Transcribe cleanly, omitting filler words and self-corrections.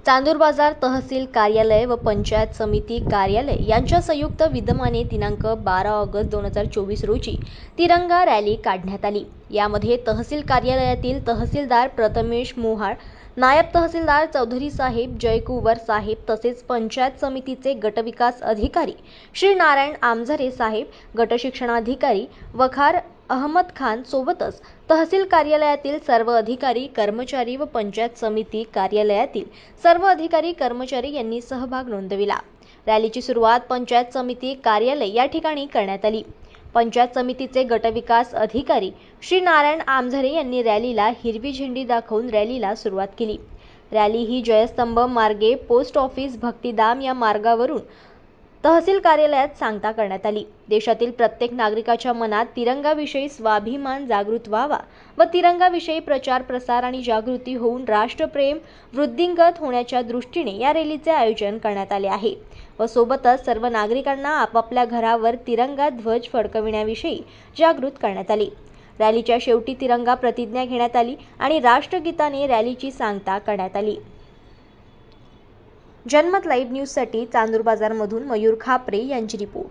चांदूर बाजार तहसील कार्यालय व पंचायत समिती कार्यालय यांच्या संयुक्त विद्यमाने दिनांक 12 ऑगस्ट 2024 रोजी तिरंगा रॅली काढण्यात आली। यामध्ये तहसील कार्यालयातील तहसीलदार प्रथमेश मोहाळ, नायब तहसीलदार चौधरी साहेब जयकुंवर साहेब तसेच पंचायत समितीचे गटविकास अधिकारी श्री नारायण आमझरे साहेब, गटशिक्षणाधिकारी वखार अहमद खान सोबतच तहसील कार्यालयातील सर्व अधिकारी कर्मचारी व पंचायत समिती कार्यालयातील सर्व अधिकारी कर्मचारी यांनी सहभाग नोंदविला। रॅलीची सुरुवात पंचायत समिती कार्यालय या ठिकाणी करण्यात आली। पंचायत समितीचे गटविकास अधिकारी श्री नारायण आमझरे यांनी रॅलीला हिरवी झेंडी दाखवून रॅलीला सुरुवात केली। रॅली ही जयस्तंभ मार्गे पोस्ट ऑफिस भक्तिधाम या मार्गावरून तहसील कार्यालयात सांगता करण्यात आली। देशातील प्रत्येक नागरिकाच्या मनात तिरंगाविषयी स्वाभिमान जागृत व्हावा व तिरंगाविषयी प्रचार प्रसार आणि जागृती होऊन राष्ट्रप्रेम वृद्धिंगत होण्याच्या दृष्टीने या रॅलीचे आयोजन करण्यात आले आहे व सोबतच सर्व नागरिकांना आपापल्या घरावर तिरंगा ध्वज फडकविण्याविषयी जागृत करण्यात आले। रॅलीच्या शेवटी तिरंगा प्रतिज्ञा घेण्यात आली आणि राष्ट्रगीताने रॅलीची सांगता करण्यात आली। जनमत लाईव्ह न्यूजसाठी चांदूर बाजारमधून मयूर खापरे यांची रिपोर्ट।